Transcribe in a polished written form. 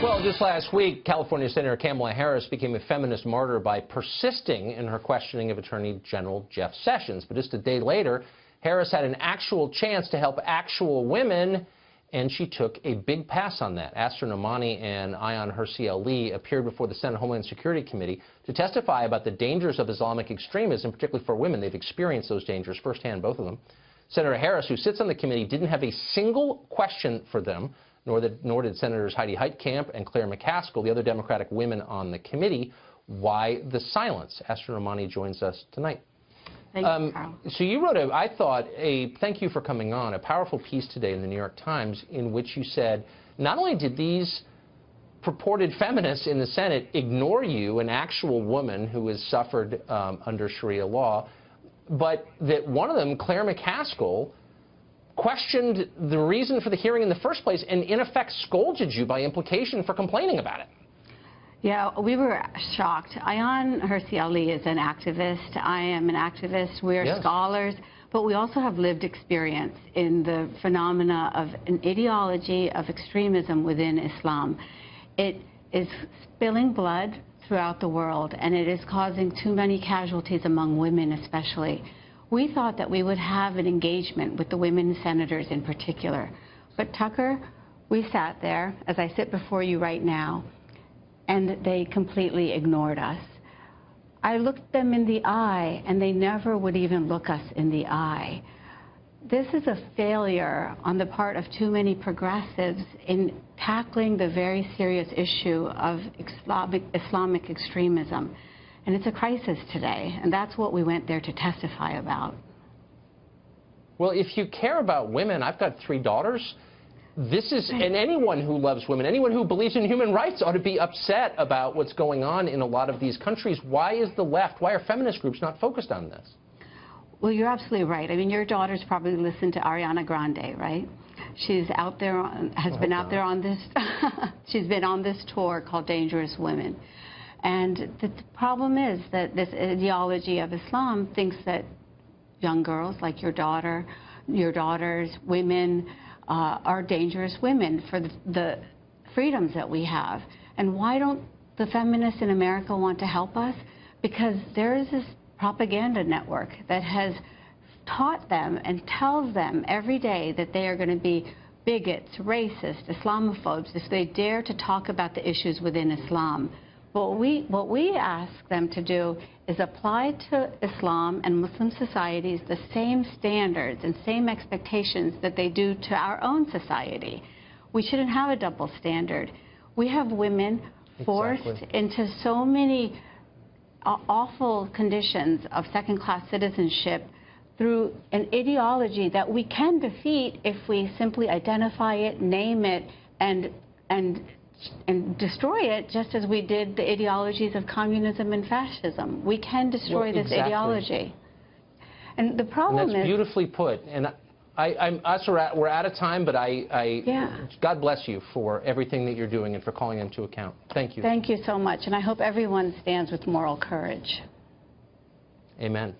Well, just last week, California Senator Kamala Harris became a feminist martyr by persisting in her questioning of Attorney General Jeff Sessions. But just a day later, Harris had an actual chance to help actual women, and she took a big pass on that. Astrid Nomani and Ayaan Hirsi Ali appeared before the Senate Homeland Security Committee to testify about the dangers of Islamic extremism, particularly for women. They've experienced those dangers firsthand, both of them. Senator Harris, who sits on the committee, didn't have a single question for them, nor did Senators Heidi Heitkamp and Claire McCaskill, the other Democratic women on the committee. Why the silence? Astrid Nomani joins us tonight. Thank you, Carl. So you wrote, I thought, thank you for coming on, a powerful piece today in the New York Times in which you said, not only did these purported feminists in the Senate ignore you, an actual woman who has suffered under Sharia law, but that one of them, Claire McCaskill, questioned the reason for the hearing in the first place and, in effect, scolded you by implication for complaining about it. Yeah, we were shocked. Ayaan Hirsi Ali is an activist. I am an activist. We are scholars, but we also have lived experience in the phenomena of an ideology of extremism within Islam. It is spilling blood throughout the world, and it is causing too many casualties among women especially. We thought that we would have an engagement with the women senators in particular. But Tucker, we sat there, as I sit before you right now, and they completely ignored us. I looked them in the eye, and they never would even look us in the eye. This is a failure on the part of too many progressives in tackling the very serious issue of Islamic extremism. And it's a crisis today, and that's what we went there to testify about. Well, if you care about women, I've got 3 daughters. This is, and anyone who loves women, anyone who believes in human rights ought to be upset about what's going on in a lot of these countries. Why is the left, why are feminist groups not focused on this? Well, you're absolutely right. I mean, your daughters probably listen to Ariana Grande, right? She's out there, has been out there on this, she's been on this tour called Dangerous Women. And the problem is that this ideology of Islam thinks that young girls like your daughter, your daughters, women, are dangerous women for the freedoms that we have. And why don't the feminists in America want to help us? Because there is this propaganda network that has taught them and tells them every day that they are going to be bigots, racists, Islamophobes if they dare to talk about the issues within Islam. What we ask them to do is apply to Islam and Muslim societies the same standards and same expectations that they do to our own society. We shouldn't have a double standard. We have women forced into so many awful conditions of second-class citizenship through an ideology that we can defeat if we simply identify it, name it, and destroy it, just as we did the ideologies of communism and fascism. We can destroy this ideology. And the problem is... That's beautifully put. And we're out of time, but God bless you for everything that you're doing and for calling into account. Thank you. Thank you so much. And I hope everyone stands with moral courage. Amen.